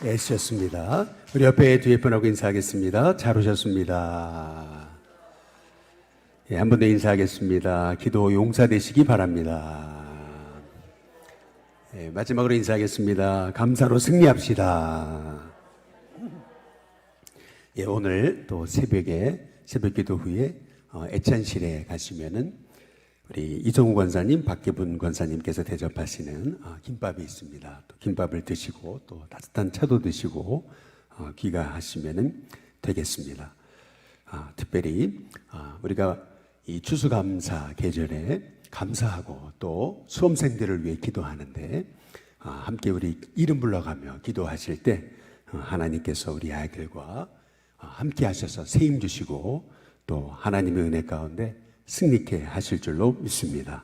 애쓰셨습니다. 우리 옆에 뒤에 분하고 인사하겠습니다. 잘 오셨습니다. 예, 한 번 더 인사하겠습니다. 기도 용사되시기 바랍니다. 예, 마지막으로 인사하겠습니다. 감사로 승리합시다. 예, 오늘 또 새벽에 새벽 기도 후에 애찬실에 가시면은 우리 이정우 권사님, 박계분 권사님께서 대접하시는 김밥이 있습니다. 또 김밥을 드시고 또 따뜻한 차도 드시고 귀가하시면 되겠습니다. 특별히 우리가 이 추수감사 계절에 감사하고 또 수험생들을 위해 기도하는데 함께 우리 이름 불러가며 기도하실 때 하나님께서 우리 아이들과 함께 하셔서 세임 주시고 또 하나님의 은혜 가운데 승리케 하실 줄로 믿습니다.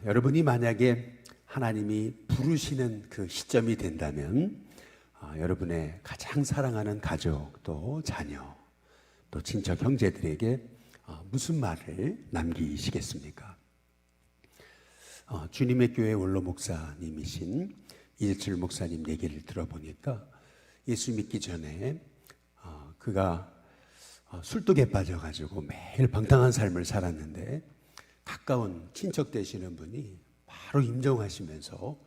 여러분이 만약에 하나님이 부르시는 그 시점이 된다면 여러분의 가장 사랑하는 가족 또 자녀 또 친척 형제들에게 무슨 말을 남기시겠습니까? 주님의 교회 원로 목사님이신 이재철 목사님 얘기를 들어보니까 예수 믿기 전에 그가 술독에 빠져가지고 매일 방탕한 삶을 살았는데 가까운 친척 되시는 분이 바로 임종하시면서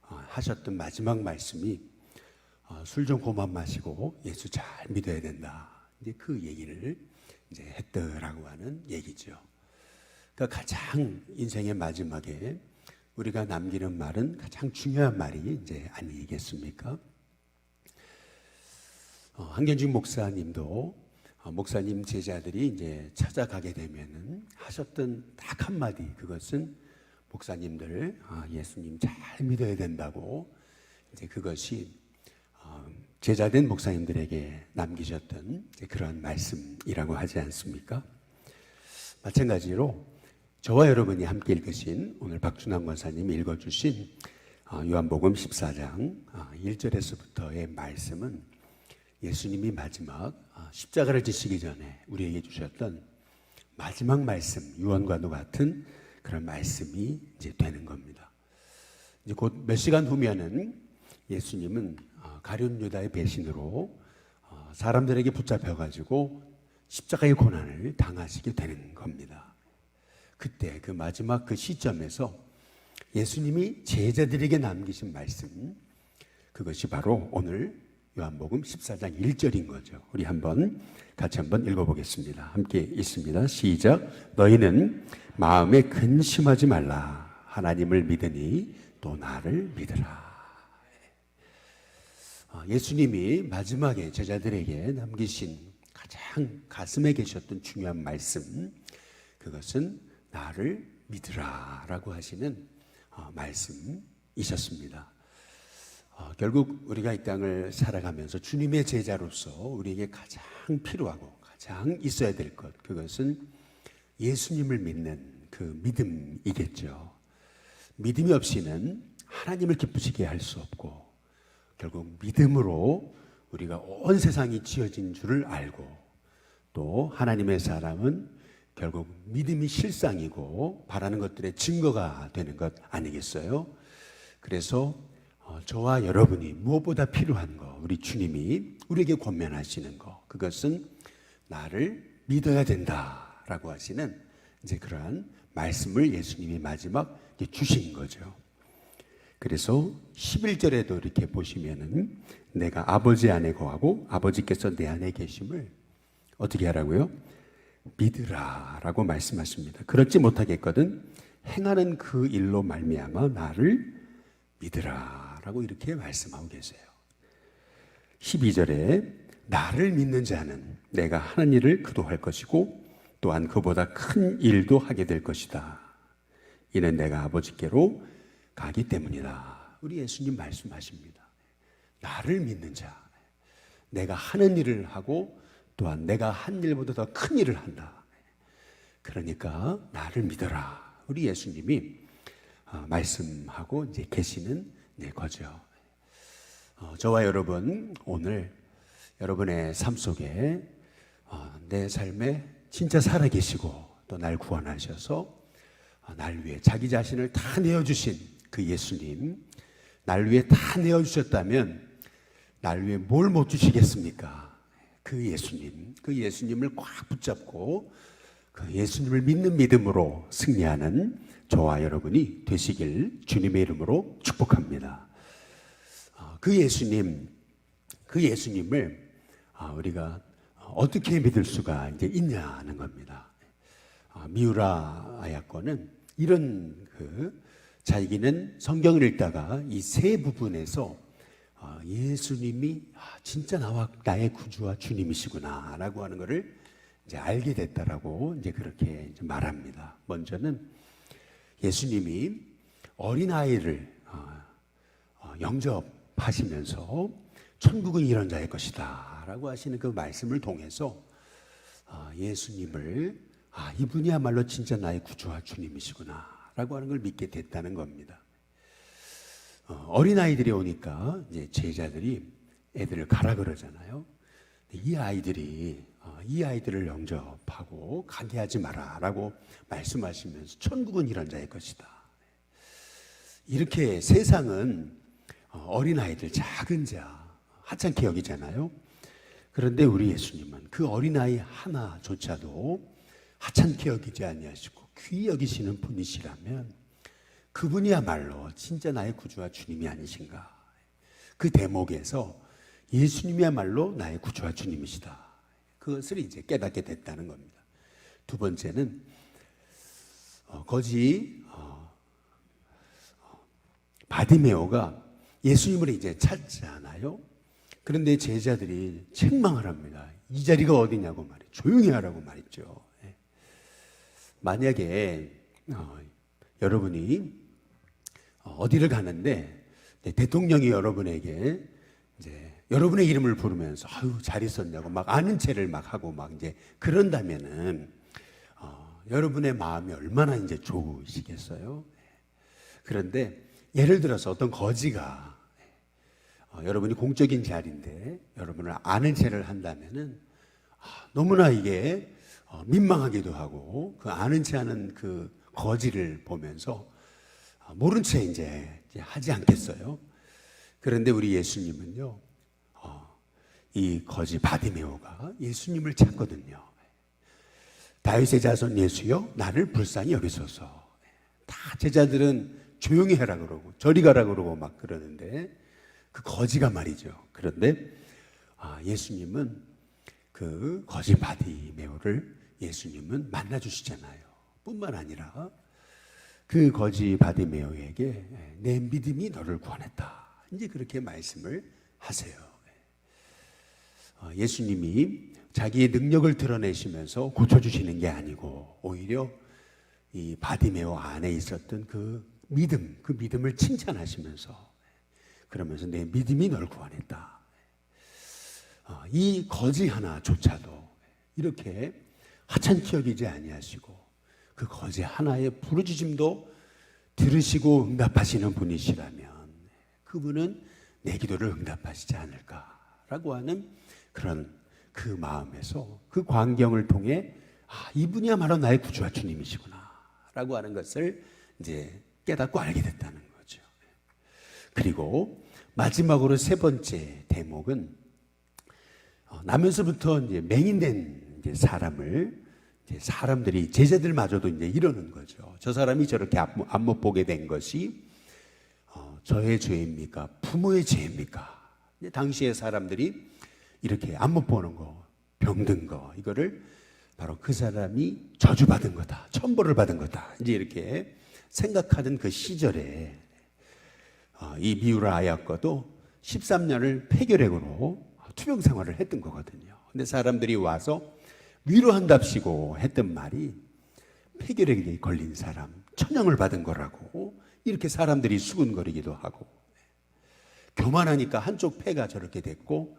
하셨던 마지막 말씀이 술 좀 그만 마시고 예수 잘 믿어야 된다. 이제 그 얘기를 이제 했더라고 하는 얘기죠. 그러니까 가장 인생의 마지막에 우리가 남기는 말은 가장 중요한 말이 이제 아니겠습니까? 한경준 목사님도 목사님 제자들이 이제 찾아가게 되면은 하셨던 딱 한마디, 그것은 목사님들 예수님 잘 믿어야 된다고 이제 그것이 제자된 목사님들에게 남기셨던 그런 말씀이라고 하지 않습니까? 마찬가지로 저와 여러분이 함께 읽으신 오늘 박준환 권사님이 읽어주신 요한복음 14장 1절에서부터의 말씀은 예수님이 마지막 십자가를 지시기 전에 우리에게 주셨던 마지막 말씀, 유언과도 같은 그런 말씀이 이제 되는 겁니다. 이제 곧 몇 시간 후면은 예수님은 가룟 유다의 배신으로 사람들에게 붙잡혀가지고 십자가의 고난을 당하시게 되는 겁니다. 그때 그 마지막 그 시점에서 예수님이 제자들에게 남기신 말씀, 그것이 바로 오늘 요한복음 14장 1절인 거죠. 우리 같이 한번 읽어보겠습니다. 함께 읽습니다. 시작. 너희는 마음에 근심하지 말라. 하나님을 믿으니 또 나를 믿으라. 예수님이 마지막에 제자들에게 남기신 가장 가슴에 계셨던 중요한 말씀, 그것은 나를 믿으라라고 하시는 말씀이셨습니다. 결국 우리가 이 땅을 살아가면서 주님의 제자로서 우리에게 가장 필요하고 가장 있어야 될 것, 그것은 예수님을 믿는 그 믿음이겠죠. 믿음이 없이는 하나님을 기쁘시게 할 수 없고 결국 믿음으로 우리가 온 세상이 지어진 줄을 알고 또 하나님의 사람은 결국 믿음이 실상이고 바라는 것들의 증거가 되는 것 아니겠어요? 그래서 저와 여러분이 무엇보다 필요한 거, 우리 주님이 우리에게 권면하시는 거, 그것은 나를 믿어야 된다라고 하시는 이제 그러한 말씀을 예수님이 마지막 주신 거죠. 그래서 11절에도 이렇게 보시면은 내가 아버지 안에 거하고 아버지께서 내 안에 계심을 어떻게 하라고요? 믿으라라고 말씀하십니다. 그렇지 못하겠거든 행하는 그 일로 말미암아 나를 믿으라라고 이렇게 말씀하고 계세요. 12절에 나를 믿는 자는 내가 하는 일을 그도 할 것이고 또한 그보다 큰 일도 하게 될 것이다. 이는 내가 아버지께로 가기 때문이다. 우리 예수님 말씀하십니다. 나를 믿는 자, 내가 하는 일을 하고 또한 내가 한 일보다 더 큰 일을 한다. 그러니까 나를 믿어라. 우리 예수님이 말씀하고 이제 계시는 거죠. 저와 여러분 오늘 여러분의 삶 속에 내 삶에 진짜 살아계시고 또 날 구원하셔서 날 위해 자기 자신을 다 내어주신 그 예수님, 날 위해 다 내어주셨다면 날 위해 뭘 못 주시겠습니까? 그 예수님, 그 예수님을 꽉 붙잡고 그 예수님을 믿는 믿음으로 승리하는 저와 여러분이 되시길 주님의 이름으로 축복합니다. 그 예수님을 우리가 어떻게 믿을 수가 이제 있냐는 겁니다. 미우라 아야코는 이런 자기는 성경을 읽다가 이 세 부분에서 예수님이 진짜 나의 구주와 주님이시구나 라고 하는 것을 이제 알게 됐다라고 이제 그렇게 이제 말합니다. 먼저는 예수님이 어린아이를 영접하시면서 천국은 이런 자의 것이다 라고 하시는 그 말씀을 통해서 예수님을 이분이야말로 진짜 나의 구주와 주님이시구나 라고 하는 걸 믿게 됐다는 겁니다. 어린아이들이 오니까 이제 제자들이 애들을 가라 그러잖아요. 이 아이들을 영접하고 가게 하지 마라 라고 말씀하시면서 천국은 이런 자의 것이다. 이렇게 세상은 어린아이들, 작은 자, 하찮게 여기잖아요. 그런데 우리 예수님은 그 어린아이 하나조차도 하찮게 여기지 아니하시고 귀히 여기시는 분이시라면 그분이야말로 진짜 나의 구주와 주님이 아니신가. 그 대목에서 예수님이야말로 나의 구주와 주님이시다. 그것을 이제 깨닫게 됐다는 겁니다. 두 번째는 거지 바디메오가 예수님을 이제 찾잖아요. 그런데 제자들이 책망을 합니다. 이 자리가 어디냐고 말이에요. 조용히 하라고 말했죠. 만약에 여러분이 어디를 가는데 대통령이 여러분에게 이제 여러분의 이름을 부르면서 아유 잘 있었냐고 막 아는 체를 막 하고 막 이제 그런다면은 여러분의 마음이 얼마나 이제 좋으시겠어요? 그런데 예를 들어서 어떤 거지가 여러분이 공적인 자리인데 여러분을 아는 체를 한다면은 너무나 이게 민망하기도 하고 그 아는 체 하는 그 거지를 보면서 모른 채 이제 하지 않겠어요? 그런데 우리 예수님은요, 이 거지 바디메오가 예수님을 찾거든요. 다윗의 자손 예수여, 나를 불쌍히 여기소서. 다 제자들은 조용히 해라 그러고 저리 가라 그러고 막 그러는데 그 거지가 말이죠. 그런데 예수님은 그 거지 바디메오를 예수님은 만나주시잖아요. 뿐만 아니라 그 거지 바디메오에게 내 믿음이 너를 구원했다. 이제 그렇게 말씀을 하세요. 예수님이 자기의 능력을 드러내시면서 고쳐주시는 게 아니고 오히려 이 바디메오 안에 있었던 그 믿음을 칭찬하시면서 그러면서 내 믿음이 널 구원했다. 이 거지 하나조차도 이렇게 하찮게 여기지 아니하시고 그 거지 하나의 부르짖음도 들으시고 응답하시는 분이시라면 그분은 내 기도를 응답하시지 않을까라고 하는 그런 그 마음에서 그 광경을 통해 이분이야말로 나의 구주와 주님이시구나 라고 하는 것을 이제 깨닫고 알게 됐다는 거죠. 그리고 마지막으로 세 번째 대목은 나면서부터 이제 맹인된 이제 사람들이 제자들마저도 이제 이러는 거죠. 저 사람이 저렇게 안 못 보게 된 것이 저의 죄입니까? 부모의 죄입니까? 당시의 사람들이 이렇게 안 못 보는 거, 병든 거 이거를 바로 그 사람이 저주받은 거다, 천벌을 받은 거다. 이제 이렇게 생각하던 그 시절에 이 미우라 아야코도 13년을 폐결핵으로 투병 생활을 했던 거거든요. 근데 사람들이 와서 위로한답시고 했던 말이 폐결핵에 걸린 사람 천형을 받은 거라고 이렇게 사람들이 수군거리기도 하고 교만하니까 한쪽 폐가 저렇게 됐고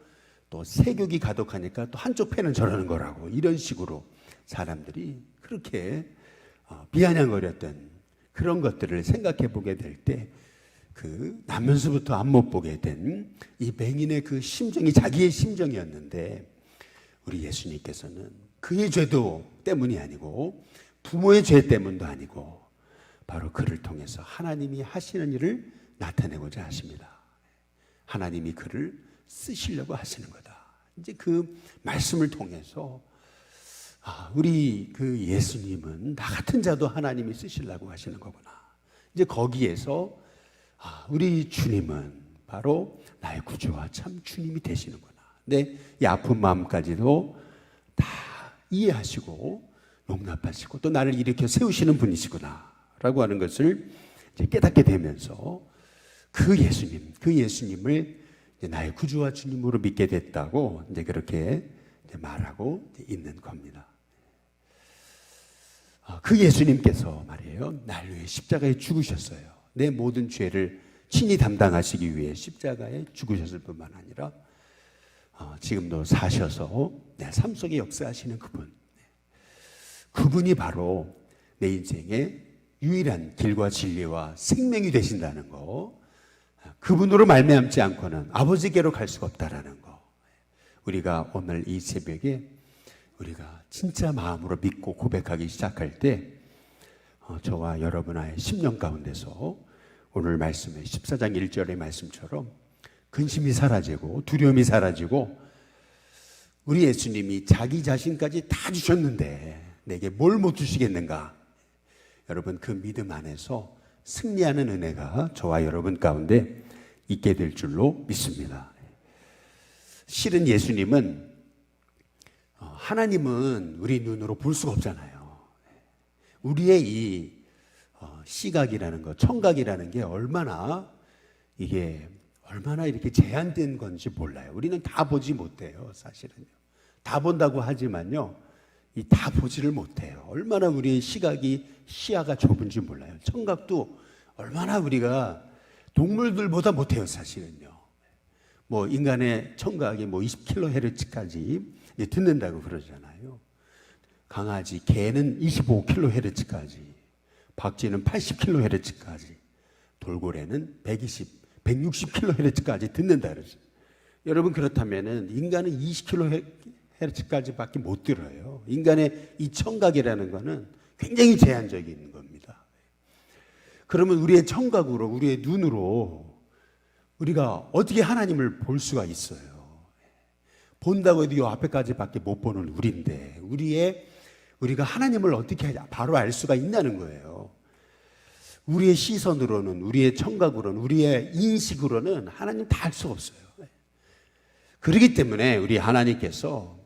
또 세욕이 가득하니까 또 한쪽 폐는 저러는 거라고 이런 식으로 사람들이 그렇게 비아냥거렸던 그런 것들을 생각해 보게 될 때 그 나면서부터 안 못 보게 된 이 맹인의 그 심정이 자기의 심정이었는데 우리 예수님께서는 그의 죄도 때문이 아니고 부모의 죄 때문도 아니고 바로 그를 통해서 하나님이 하시는 일을 나타내고자 하십니다. 하나님이 그를 쓰시려고 하시는 거다. 이제 그 말씀을 통해서 우리 그 예수님은 나 같은 자도 하나님이 쓰시려고 하시는 거구나. 이제 거기에서 우리 주님은 바로 나의 구주와 참 주님이 되시는구나. 내 이 아픈 마음까지도 다 이해하시고 용납하시고 또 나를 일으켜 세우시는 분이시구나 라고 하는 것을 이제 깨닫게 되면서 그 예수님을 이제 나의 구주와 주님으로 믿게 됐다고 이제 그렇게 이제 말하고 있는 겁니다. 그 예수님께서 말이에요, 날 위해 십자가에 죽으셨어요. 내 모든 죄를 친히 담당하시기 위해 십자가에 죽으셨을 뿐만 아니라 지금도 사셔서 내 삶 속에 역사하시는 그분이 바로 내 인생의 유일한 길과 진리와 생명이 되신다는 거, 그분으로 말미암지 않고는 아버지께로 갈 수가 없다라는 거, 우리가 오늘 이 새벽에 우리가 진짜 마음으로 믿고 고백하기 시작할 때 저와 여러분의 심령 가운데서 오늘 말씀의 14장 1절의 말씀처럼 근심이 사라지고 두려움이 사라지고 우리 예수님이 자기 자신까지 다 주셨는데 내게 뭘 못 주시겠는가? 여러분 그 믿음 안에서 승리하는 은혜가 저와 여러분 가운데 있게 될 줄로 믿습니다. 실은 예수님은 하나님은 우리 눈으로 볼 수가 없잖아요. 우리의 이 시각이라는 것, 청각이라는 게 얼마나 이렇게 제한된 건지 몰라요. 우리는 다 보지 못해요, 사실은요. 다 본다고 하지만요, 다 보지를 못해요. 얼마나 우리의 시야가 좁은지 몰라요. 청각도 얼마나 우리가 동물들보다 못해요, 사실은요. 인간의 청각이 20kHz까지 듣는다고 그러잖아요. 강아지, 개는 25kHz까지, 박쥐는 80kHz까지, 돌고래는 160kHz까지 듣는다 그러죠. 여러분 그렇다면은 인간은 20kHz까지밖에 못 들어요. 인간의 이 청각이라는 거는 굉장히 제한적인 겁니다. 그러면 우리의 청각으로, 우리의 눈으로 우리가 어떻게 하나님을 볼 수가 있어요? 본다고 해도 이 앞에까지밖에 못 보는 우리인데 우리가 하나님을 어떻게 바로 알 수가 있냐는 거예요. 우리의 시선으로는, 우리의 청각으로는, 우리의 인식으로는 하나님 다 알 수가 없어요. 그렇기 때문에 우리 하나님께서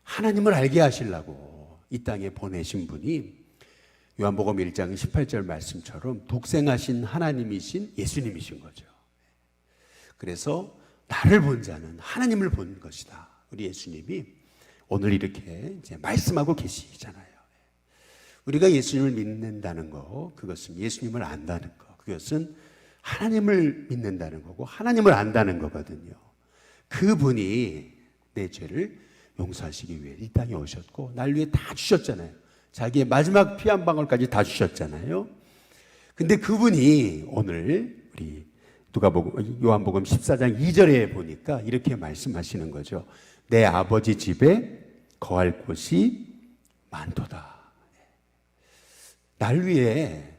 하나님을 알게 하시려고 이 땅에 보내신 분이 요한복음 1장 18절 말씀처럼 독생하신 하나님이신 예수님이신 거죠. 그래서 나를 본 자는 하나님을 본 것이다. 우리 예수님이 오늘 이렇게 이제 말씀하고 계시잖아요. 우리가 예수님을 믿는다는 거, 그것은 예수님을 안다는 거, 그것은 하나님을 믿는다는 거고 하나님을 안다는 거거든요. 그분이 내 죄를 용서하시기 위해 이 땅에 오셨고 날 위해 다 주셨잖아요. 자기의 마지막 피 한 방울까지 다 주셨잖아요. 근데 그분이 오늘 우리 요한복음 14장 2절에 보니까 이렇게 말씀하시는 거죠. 내 아버지 집에 거할 곳이 많도다. 날 위해,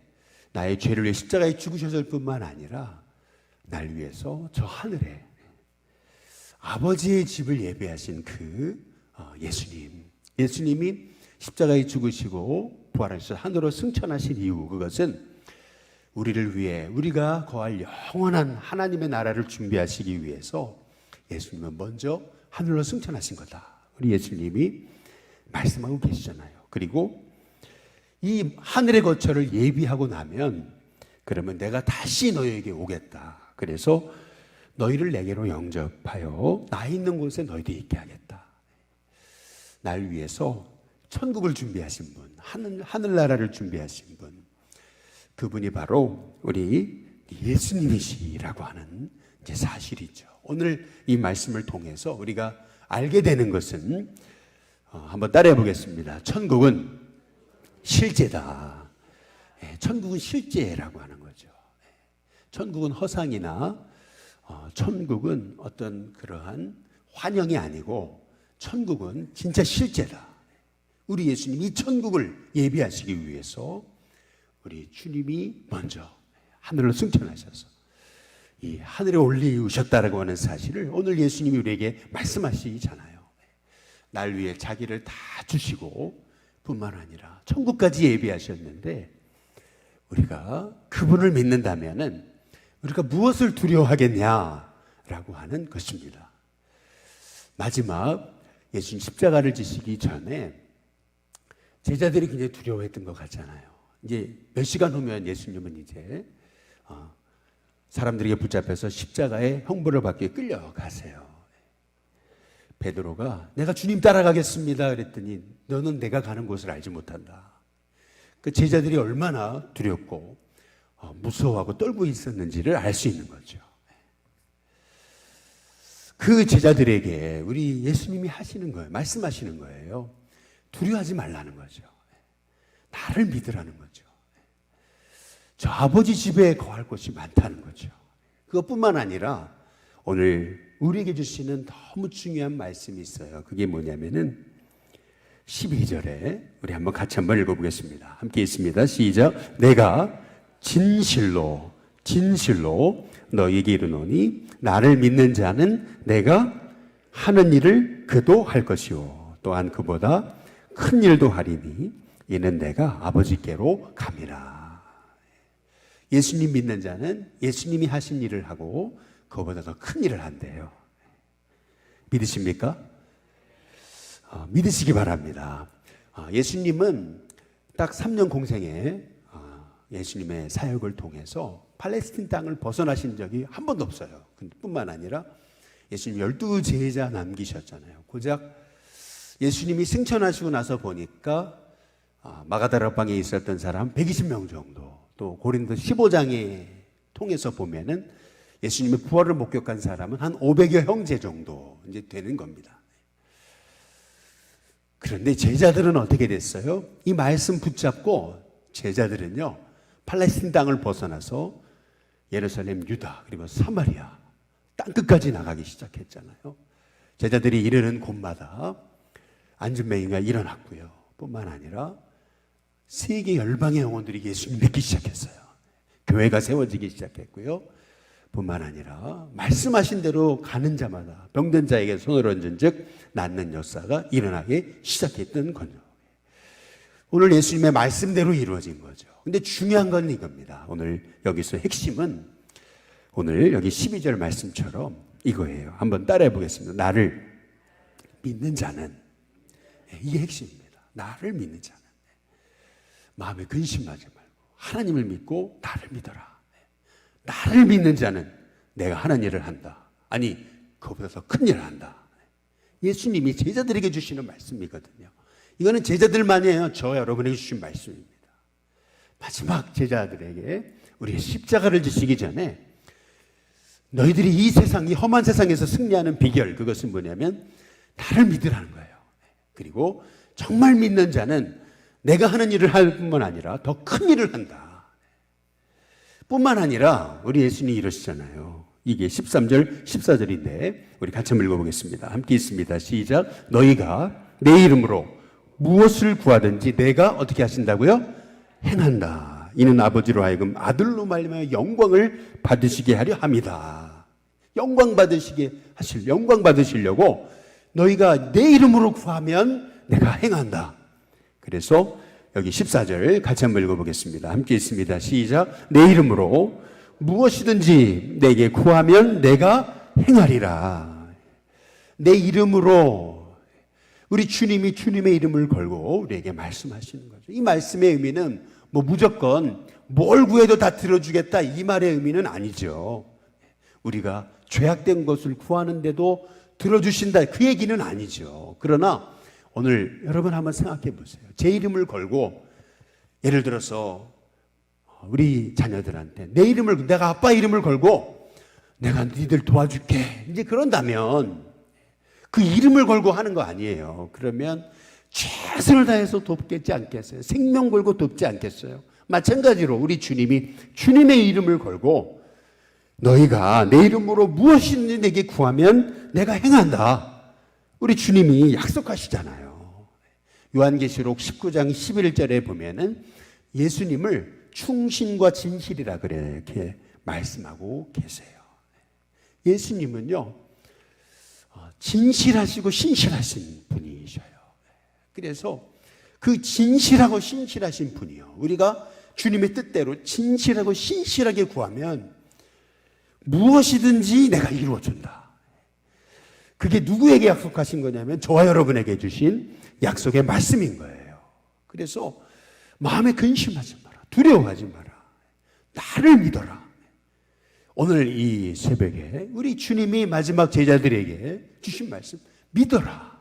나의 죄를 위해 십자가에 죽으셨을 뿐만 아니라 날 위해서 저 하늘에 아버지의 집을 예배하신 예수님이 십자가에 죽으시고 부활하셔서 하늘로 승천하신 이유, 그것은 우리를 위해 우리가 거할 영원한 하나님의 나라를 준비하시기 위해서 예수님은 먼저 하늘로 승천하신 거다. 우리 예수님이 말씀하고 계시잖아요. 그리고 이 하늘의 거처를 예비하고 나면 그러면 내가 다시 너희에게 오겠다. 그래서 너희를 내게로 영접하여 나 있는 곳에 너희들이 있게 하겠다. 날 위해서 천국을 준비하신 분, 하늘나라를 준비하신 분, 그분이 바로 우리 예수님이시라고 하는 이제 사실이죠. 오늘 이 말씀을 통해서 우리가 알게 되는 것은 한번 따라해 보겠습니다. 천국은 실제다. 천국은 실제라고 하는 거죠. 천국은 허상이나 천국은 어떤 그러한 환영이 아니고 천국은 진짜 실제다. 우리 예수님이 이 천국을 예비하시기 위해서 우리 주님이 먼저 하늘로 승천하셔서 이 하늘에 올리우셨다라고 하는 사실을 오늘 예수님이 우리에게 말씀하시잖아요. 날 위해 자기를 다 주시고 뿐만 아니라 천국까지 예비하셨는데, 우리가 그분을 믿는다면은 우리가 무엇을 두려워하겠냐라고 하는 것입니다. 마지막 예수님 십자가를 지시기 전에 제자들이 굉장히 두려워했던 것 같잖아요. 이제 몇 시간 후면 예수님은 이제 사람들에게 붙잡혀서 십자가에 형벌을 받기 위해 끌려가세요. 베드로가 내가 주님 따라가겠습니다 그랬더니 너는 내가 가는 곳을 알지 못한다. 그 제자들이 얼마나 두렵고 무서워하고 떨고 있었는지를 알 수 있는 거죠. 그 제자들에게 우리 예수님이 하시는 거예요. 말씀하시는 거예요. 두려워하지 말라는 거죠. 나를 믿으라는 거죠. 저 아버지 집에 거할 곳이 많다는 거죠. 그것뿐만 아니라 오늘 우리에게 주시는 너무 중요한 말씀이 있어요. 그게 뭐냐면은 12절에 우리 한번 같이 한번 읽어보겠습니다. 함께 있습니다. 시작. 내가 진실로 너희에게 이르노니 나를 믿는 자는 내가 하는 일을 그도 할 것이요 또한 그보다 큰 일도 하리니 이는 내가 아버지께로 감이라. 예수님 믿는 자는 예수님이 하신 일을 하고 그보다 더 큰 일을 한대요. 믿으십니까? 믿으시기 바랍니다. 예수님은 딱 3년 공생에 예수님의 사역을 통해서 팔레스틴 땅을 벗어나신 적이 한 번도 없어요. 뿐만 아니라 예수님 12제자 남기셨잖아요. 고작 예수님이 승천하시고 나서 보니까 마가다라 방에 있었던 사람 120명 정도, 또 고린도 15장에 통해서 보면은 예수님의 부활을 목격한 사람은 한 500여 형제 정도 이제 되는 겁니다. 그런데 제자들은 어떻게 됐어요? 이 말씀 붙잡고 제자들은요, 팔레스틴 땅을 벗어나서 예루살렘, 유다, 그리고 사마리아 땅끝까지 나가기 시작했잖아요. 제자들이 이르는 곳마다 안전맹이가 일어났고요. 뿐만 아니라 세계 열방의 영혼들이 예수님 믿기 시작했어요. 교회가 세워지기 시작했고요. 뿐만 아니라 말씀하신 대로 가는 자마다 병든 자에게 손을 얹은 즉 낫는 역사가 일어나기 시작했던 거죠. 오늘 예수님의 말씀대로 이루어진 거죠. 근데 중요한 건 이겁니다. 오늘 여기서 핵심은 오늘 여기 12절 말씀처럼 이거예요. 한번 따라해 보겠습니다. 나를 믿는 자는, 이게 핵심입니다. 나를 믿는 자는 마음에 근심하지 말고 하나님을 믿고 나를 믿어라. 나를 믿는 자는 내가 하는 일을 한다. 아니, 그보다 더 큰 일을 한다. 예수님이 제자들에게 주시는 말씀이거든요. 이거는 제자들만이에요. 저 여러분에게 주신 말씀입니다. 마지막 제자들에게 우리 십자가를 지시기 전에 너희들이 이 세상, 이 험한 세상에서 승리하는 비결, 그것은 뭐냐면 나를 믿으라는 거예요. 그리고 정말 믿는 자는 내가 하는 일을 할 뿐만 아니라 더 큰 일을 한다. 뿐만 아니라 우리 예수님이 이러시잖아요. 이게 13절, 14절인데 우리 같이 한번 읽어보겠습니다. 함께 있습니다. 시작. 너희가 내 이름으로 무엇을 구하든지 내가 어떻게 하신다고요? 행한다. 이는 아버지로 하여금 아들로 말미암아 영광을 받으시게 하려 함이다. 영광 받으시려고 너희가 내 이름으로 구하면 내가 행한다. 그래서 여기 14절 같이 한번 읽어보겠습니다. 함께 있습니다. 시작. 내 이름으로 무엇이든지 내게 구하면 내가 행하리라. 내 이름으로 우리 주님이 주님의 이름을 걸고 우리에게 말씀하시는 거죠. 이 말씀의 의미는 뭐 무조건 뭘 구해도 다 들어주겠다 이 말의 의미는 아니죠. 우리가 죄악된 것을 구하는데도 들어주신다 그 얘기는 아니죠. 그러나 오늘 여러분 한번 생각해 보세요. 제 이름을 걸고 예를 들어서 우리 자녀들한테 내 이름을, 내가 아빠 이름을 걸고 내가 너희들 도와줄게 이제 그런다면 그 이름을 걸고 하는 거 아니에요. 그러면 최선을 다해서 돕겠지 않겠어요? 생명 걸고 돕지 않겠어요? 마찬가지로 우리 주님이 주님의 이름을 걸고 너희가 내 이름으로 무엇이든지 내게 구하면 내가 행한다. 우리 주님이 약속하시잖아요. 요한계시록 19장 11절에 보면은 예수님을 충신과 진실이라 그렇게 말씀하고 계세요. 예수님은요, 진실하시고 신실하신 분이셔요. 그래서 그 진실하고 신실하신 분이요, 우리가 주님의 뜻대로 진실하고 신실하게 구하면 무엇이든지 내가 이루어준다. 그게 누구에게 약속하신 거냐면 저와 여러분에게 주신 약속의 말씀인 거예요. 그래서 마음에 근심하지 마라. 두려워하지 마라. 나를 믿어라. 오늘 이 새벽에 우리 주님이 마지막 제자들에게 주신 말씀, 믿어라.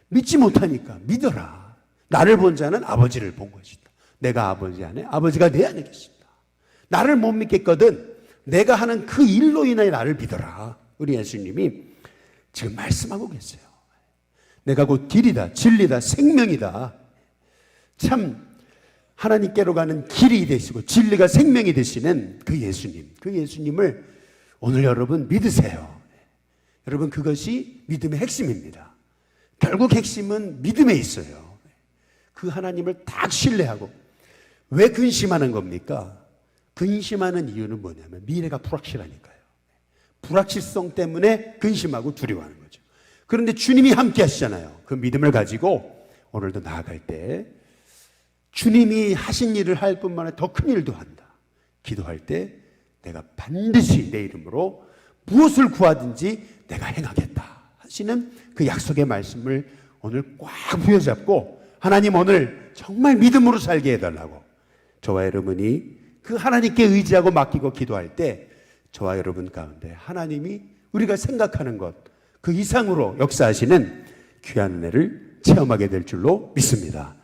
믿지 못하니까 믿어라. 나를 본 자는 아버지를 본 것이다. 내가 아버지 안에, 아버지가 내 안에 계신다. 나를 못 믿겠거든 내가 하는 그 일로 인하여 나를 믿어라. 우리 예수님이 지금 말씀하고 계세요. 내가 곧 길이다, 진리다, 생명이다. 참 하나님께로 가는 길이 되시고 진리가 생명이 되시는 그 예수님, 그 예수님을 오늘 여러분 믿으세요. 여러분, 그것이 믿음의 핵심입니다. 결국 핵심은 믿음에 있어요. 그 하나님을 딱 신뢰하고. 왜 근심하는 겁니까? 근심하는 이유는 뭐냐면 미래가 불확실하니까요. 불확실성 때문에 근심하고 두려워하는 거죠. 그런데 주님이 함께 하시잖아요. 그 믿음을 가지고 오늘도 나아갈 때 주님이 하신 일을 할 뿐만 아니라 더 큰 일도 한다. 기도할 때 내가 반드시 내 이름으로 무엇을 구하든지 내가 행하겠다 하시는 그 약속의 말씀을 오늘 꽉 부여잡고, 하나님 오늘 정말 믿음으로 살게 해달라고 저와 여러분이 그 하나님께 의지하고 맡기고 기도할 때 저와 여러분 가운데 하나님이 우리가 생각하는 것 그 이상으로 역사하시는 귀한 은혜를 체험하게 될 줄로 믿습니다.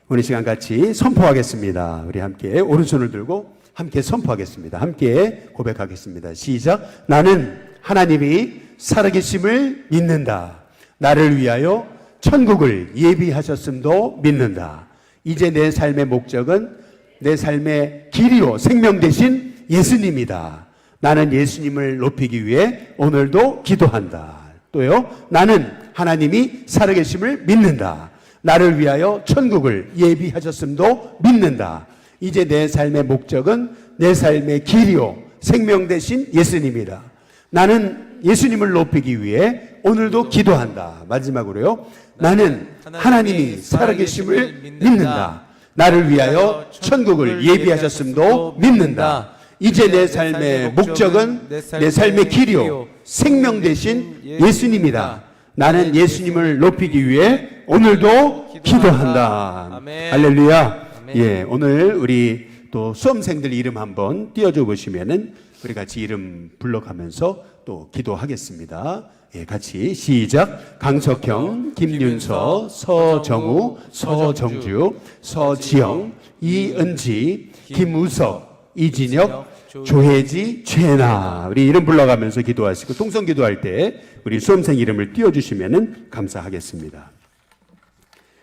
오늘 시간 같이 선포하겠습니다. 우리 함께 오른손을 들고 함께 선포하겠습니다. 함께 고백하겠습니다. 시작. 나는 하나님이 살아계심을 믿는다. 나를 위하여 천국을 예비하셨음도 믿는다. 이제 내 삶의 목적은 내 삶의 길이요 생명 되신 예수님이다. 나는 예수님을 높이기 위해 오늘도 기도한다. 또요, 나는 하나님이 살아계심을 믿는다. 나를 위하여 천국을 예비하셨음도 믿는다. 이제 내 삶의 목적은 내 삶의 길이요 생명 되신 예수님이다. 나는 예수님을 높이기 위해 오늘도 기도한다. 마지막으로요, 나는 하나님이 살아계심을 믿는다. 나를 위하여 천국을 예비하셨음도 믿는다. 이제 내 삶의 목적은 내 삶의 길이요 생명 되신 예수님이다. 나는 예수님을 높이기 위해 오늘도 기도한다. 아멘. 할렐루야. 아멘. 예, 오늘 우리 또 수험생들 이름 한번 띄워줘 보시면은 우리 같이 이름 불러가면서 또 기도하겠습니다. 예, 같이 시작. 강석형, 김윤서, 서정우, 서정주, 서지영, 이은지, 김우석, 이진혁, 조혜지, 최나. 우리 이름 불러가면서 기도하시고 통성 기도할 때 우리 수험생 이름을 띄워주시면 감사하겠습니다.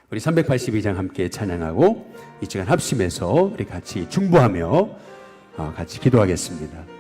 우리 382장 함께 찬양하고 이 시간 합심해서 우리 같이 중보하며 같이 기도하겠습니다.